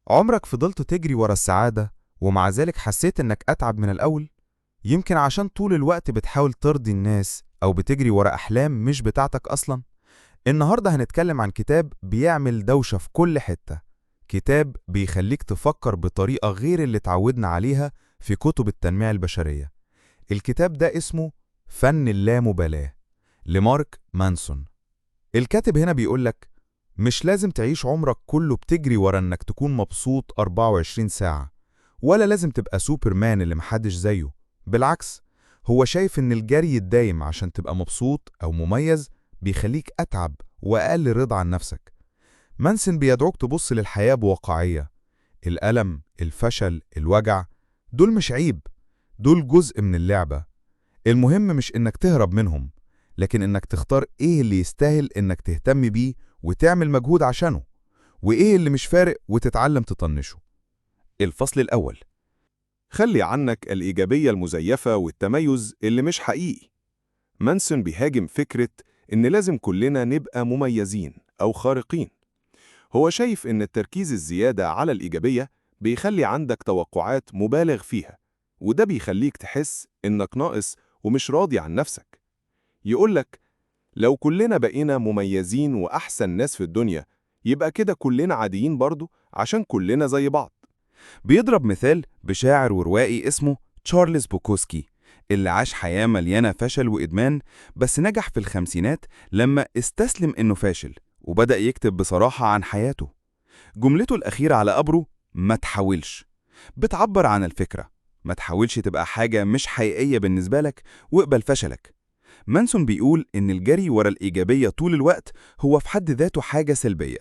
عمرك فضلت تجري ورا السعادة ومع ذلك حسيت إنك أتعب من الأول؟ يمكن عشان طول الوقت بتحاول ترضي الناس أو بتجري ورا أحلام مش بتاعتك أصلا. النهاردة هنتكلم عن كتاب بيعمل دوشة في كل حتة، كتاب بيخليك تفكر بطريقة غير اللي اتعودنا عليها في كتب التنمية البشرية. الكتاب ده اسمه فن اللامبالاة لمارك مانسون. الكاتب هنا بيقولك مش لازم تعيش عمرك كله بتجري ورا انك تكون مبسوط 24 ساعة، ولا لازم تبقى سوبرمان اللي محدش زيه. بالعكس، هو شايف ان الجري الدايم عشان تبقى مبسوط او مميز بيخليك اتعب واقل رضا عن نفسك. مانسون بيدعوك تبص للحياة بواقعية. الألم، الفشل، الوجع، دول مش عيب، دول جزء من اللعبة. المهم مش انك تهرب منهم، لكن انك تختار ايه اللي يستاهل انك تهتم بيه وتعمل مجهود عشانه، وايه اللي مش فارق وتتعلم تطنشه. الفصل الأول: خلي عنك الإيجابية المزيفة والتميز اللي مش حقيقي. مانسون بيهاجم فكرة إن لازم كلنا نبقى مميزين أو خارقين. هو شايف إن التركيز الزيادة على الإيجابية بيخلي عندك توقعات مبالغ فيها، وده بيخليك تحس إنك ناقص ومش راضي عن نفسك. يقولك لو كلنا بقينا مميزين وأحسن ناس في الدنيا، يبقى كده كلنا عاديين برضو عشان كلنا زي بعض. بيضرب مثال بشاعر وروائي اسمه تشارلز بوكوسكي، اللي عاش حياة مليانة فشل وإدمان، بس نجح في الخمسينات لما استسلم إنه فاشل وبدأ يكتب بصراحة عن حياته. جملته الأخيرة على قبره "ما تحاولش" بتعبر عن الفكرة. ما تحاولش تبقى حاجة مش حقيقية بالنسبة لك، واقبل فشلك. مانسون بيقول إن الجري ورا الإيجابية طول الوقت هو في حد ذاته حاجة سلبية،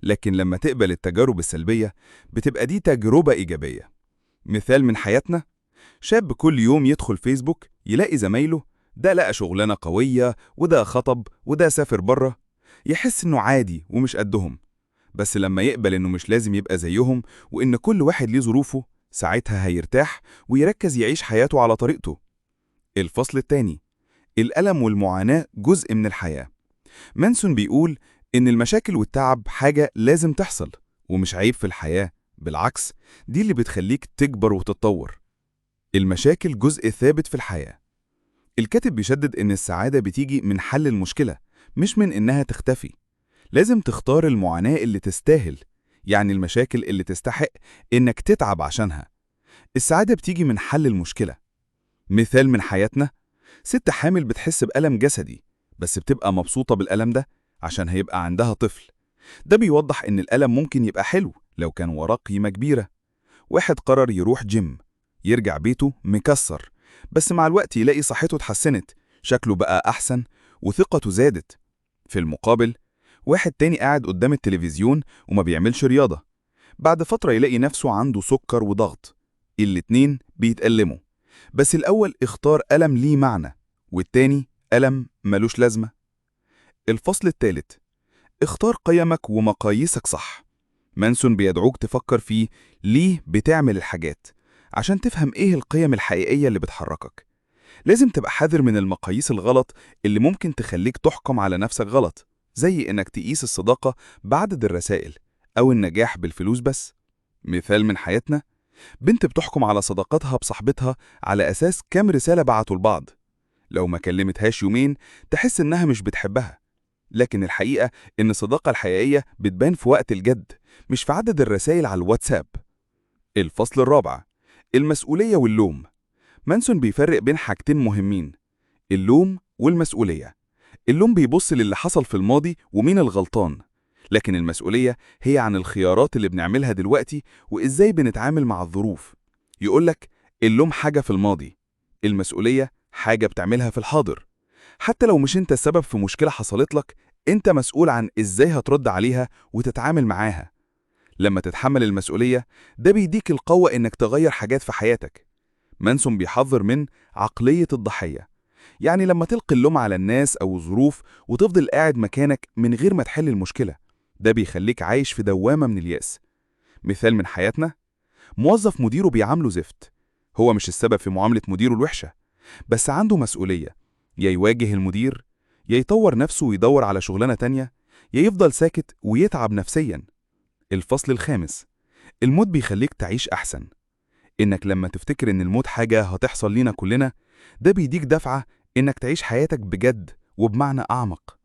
لكن لما تقبل التجارب السلبية بتبقى دي تجربة إيجابية. مثال من حياتنا: شاب كل يوم يدخل فيسبوك يلاقي زمايله، ده لقى شغلانة قوية وده خطب وده سافر بره، يحس إنه عادي ومش قدهم. بس لما يقبل إنه مش لازم يبقى زيهم وإن كل واحد ليه ظروفه، ساعتها هيرتاح ويركز يعيش حياته على طريقته. الفصل التاني: الألم والمعاناة جزء من الحياة. مانسون بيقول إن المشاكل والتعب حاجة لازم تحصل ومش عيب في الحياة، بالعكس، دي اللي بتخليك تكبر وتتطور. المشاكل جزء ثابت في الحياة. الكاتب بيشدد إن السعادة بتيجي من حل المشكلة، مش من إنها تختفي. لازم تختار المعاناة اللي تستاهل، يعني المشاكل اللي تستحق إنك تتعب عشانها. السعادة بتيجي من حل المشكلة. مثال من حياتنا: ست حامل بتحس بألم جسدي، بس بتبقى مبسوطة بالألم ده عشان هيبقى عندها طفل. ده بيوضح إن الألم ممكن يبقى حلو لو كان وراه قيمة كبيرة. واحد قرر يروح جيم، يرجع بيته مكسر، بس مع الوقت يلاقي صحته اتحسنت، شكله بقى أحسن وثقته زادت. في المقابل، واحد تاني قاعد قدام التلفزيون وما بيعملش رياضة، بعد فترة يلاقي نفسه عنده سكر وضغط. الاتنين بيتألموا، بس الأول اختار ألم ليه معنى، والتاني ألم ملوش لازمة. الفصل الثالث: اختار قيمك ومقاييسك صح. مانسون بيدعوك تفكر فيه ليه بتعمل الحاجات، عشان تفهم ايه القيم الحقيقية اللي بتحركك. لازم تبقى حذر من المقاييس الغلط اللي ممكن تخليك تحكم على نفسك غلط، زي انك تقيس الصداقة بعدد الرسائل أو النجاح بالفلوس بس. مثال من حياتنا: بنت بتحكم على صداقتها بصاحبتها على أساس كام رسالة بعتوا لبعض. لو ما كلمتهاش يومين تحس إنها مش بتحبها، لكن الحقيقة إن الصداقة الحقيقية بتبان في وقت الجد، مش في عدد الرسائل على الواتساب. الفصل الرابع: المسؤولية واللوم. مانسون بيفرق بين حاجتين مهمين: اللوم والمسؤولية. اللوم بيبص للي حصل في الماضي ومين الغلطان، لكن المسؤولية هي عن الخيارات اللي بنعملها دلوقتي وإزاي بنتعامل مع الظروف. يقولك اللوم حاجة في الماضي، المسؤولية حاجة بتعملها في الحاضر. حتى لو مش انت السبب في مشكلة حصلت لك، انت مسؤول عن ازاي هترد عليها وتتعامل معاها. لما تتحمل المسؤولية، ده بيديك القوة انك تغير حاجات في حياتك. مانسون بيحذر من عقلية الضحية، يعني لما تلقي اللوم على الناس أو الظروف وتفضل قاعد مكانك من غير ما تحل المشكلة، ده بيخليك عايش في دوامة من اليأس. مثال من حياتنا: موظف مديره بيعامله زفت، هو مش السبب في معاملة مديره الوحشة، بس عنده مسؤولية، يا يواجه المدير، يا يطور نفسه ويدور على شغلانة تانية، يا يفضل ساكت ويتعب نفسيا. الفصل الخامس: الموت بيخليك تعيش أحسن. إنك لما تفتكر إن الموت حاجة هتحصل لينا كلنا، ده بيديك دفعة إنك تعيش حياتك بجد وبمعنى أعمق.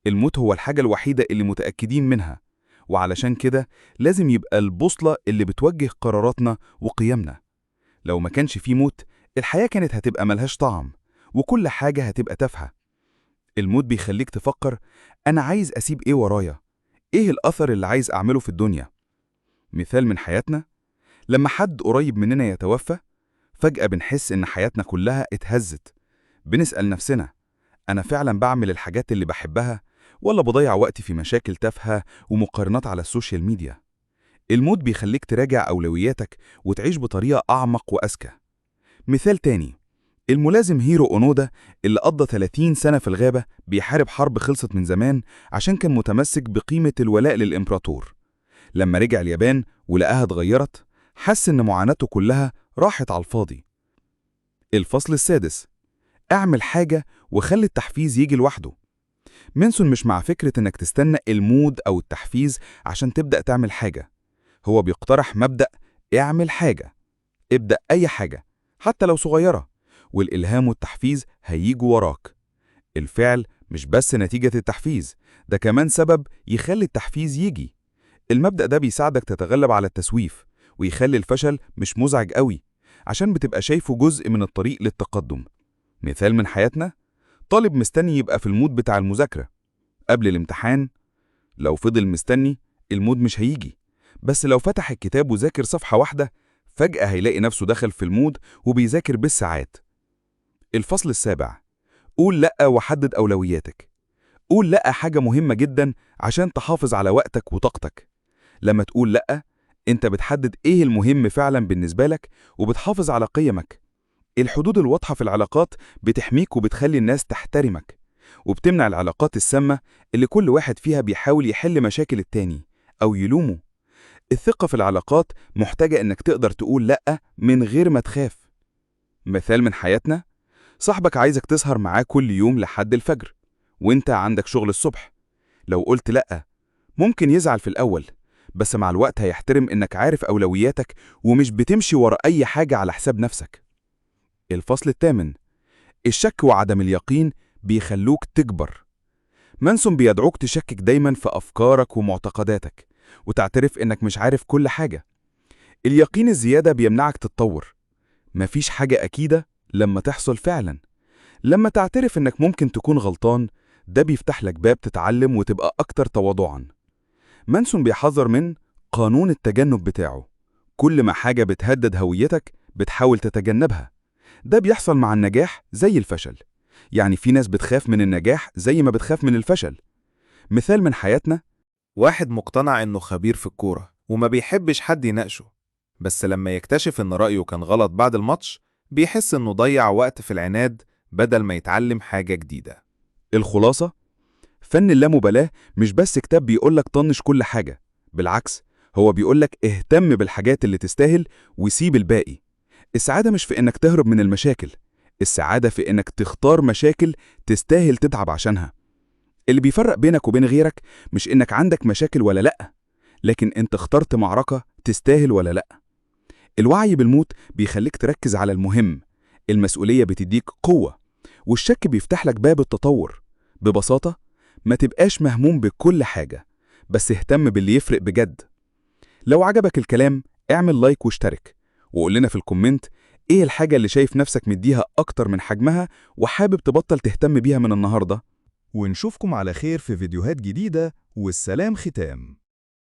الموت هو الحاجة الوحيدة اللي متأكدين منها، وعلشان كده لازم يبقى البوصلة اللي بتوجه قراراتنا وقيمنا. لو ما كانش فيه موت، الحياة كانت هتبقى ملهاش طعم، وكل حاجة هتبقى تافهة. الموت بيخليك تفكر، أنا عايز أسيب إيه ورايا؟ إيه الأثر اللي عايز أعمله في الدنيا؟ مثال من حياتنا، لما حد قريب مننا يتوفى، فجأة بنحس إن حياتنا كلها اتهزت. بنسأل نفسنا، أنا فعلا بعمل الحاجات اللي بحبها، ولا بضيع وقتي في مشاكل تافهة ومقارنات على السوشيال ميديا؟ الموت بيخليك تراجع أولوياتك وتعيش بطريقة أعمق وأذكى. مثال تاني، الملازم هيرو أونودا اللي قضى 30 سنة في الغابة بيحارب حرب خلصت من زمان عشان كان متمسك بقيمة الولاء للإمبراطور. لما رجع اليابان ولقاها اتغيرت، حس إن معاناته كلها راحت على الفاضي. الفصل السادس، اعمل حاجة وخلي التحفيز يجي لوحده. مانسون مش مع فكرة إنك تستنى المود أو التحفيز عشان تبدأ تعمل حاجة. هو بيقترح مبدأ اعمل حاجة. ابدأ أي حاجة حتى لو صغيرة، والإلهام والتحفيز هييجوا وراك. الفعل مش بس نتيجة التحفيز، ده كمان سبب يخلي التحفيز يجي. المبدأ ده بيساعدك تتغلب على التسويف، ويخلي الفشل مش مزعج قوي، عشان بتبقى شايفه جزء من الطريق للتقدم. مثال من حياتنا، طالب مستني يبقى في المود بتاع المذاكرة قبل الامتحان. لو فضل مستني، المود مش هيجي، بس لو فتح الكتاب وذاكر صفحة واحدة، فجأة هيلاقي نفسه دخل في المود وبيذاكر بالساعات. الفصل السابع، قول لأ وحدد أولوياتك. قول لأ حاجة مهمة جدا عشان تحافظ على وقتك وطاقتك. لما تقول لأ، انت بتحدد ايه المهم فعلا بالنسبة لك وبتحافظ على قيمك. الحدود الواضحة في العلاقات بتحميك وبتخلي الناس تحترمك، وبتمنع العلاقات السامة اللي كل واحد فيها بيحاول يحل مشاكل التاني أو يلومه. الثقة في العلاقات محتاجة إنك تقدر تقول لأ من غير ما تخاف. مثال من حياتنا، صاحبك عايزك تسهر معاه كل يوم لحد الفجر، وانت عندك شغل الصبح. لو قلت لأ، ممكن يزعل في الأول، بس مع الوقت هيحترم إنك عارف أولوياتك ومش بتمشي ورا أي حاجة على حساب نفسك. الفصل الثامن، الشك وعدم اليقين بيخلوك تكبر. مانسون بيدعوك تشكك دايما في أفكارك ومعتقداتك، وتعترف إنك مش عارف كل حاجة. اليقين الزيادة بيمنعك تتطور. مفيش حاجة أكيدة لما تحصل فعلا. لما تعترف إنك ممكن تكون غلطان، ده بيفتح لك باب تتعلم وتبقى أكتر تواضعا. مانسون بيحذر من قانون التجنب بتاعه. كل ما حاجة بتهدد هويتك بتحاول تتجنبها. ده بيحصل مع النجاح زي الفشل، يعني في ناس بتخاف من النجاح زي ما بتخاف من الفشل. مثال من حياتنا، واحد مقتنع إنه خبير في الكورة وما بيحبش حد يناقشه، بس لما يكتشف إن رأيه كان غلط بعد الماتش، بيحس إنه ضيع وقت في العناد بدل ما يتعلم حاجة جديدة. الخلاصة، فن اللامبالاة مش بس كتاب بيقولك طنش كل حاجة، بالعكس هو بيقولك اهتم بالحاجات اللي تستاهل وسيب الباقي. السعادة مش في إنك تهرب من المشاكل، السعادة في إنك تختار مشاكل تستاهل تتعب عشانها. اللي بيفرق بينك وبين غيرك مش إنك عندك مشاكل ولا لأ، لكن أنت اخترت معركة تستاهل ولا لأ. الوعي بالموت بيخليك تركز على المهم، المسؤولية بتديك قوة، والشك بيفتح لك باب التطور. ببساطة، ما تبقاش مهموم بكل حاجة، بس اهتم باللي يفرق بجد. لو عجبك الكلام، اعمل لايك واشترك، وقول لنا في الكومنت ايه الحاجة اللي شايف نفسك مديها أكتر من حجمها وحابب تبطل تهتم بيها من النهاردة. ونشوفكم على خير في فيديوهات جديدة، والسلام ختام.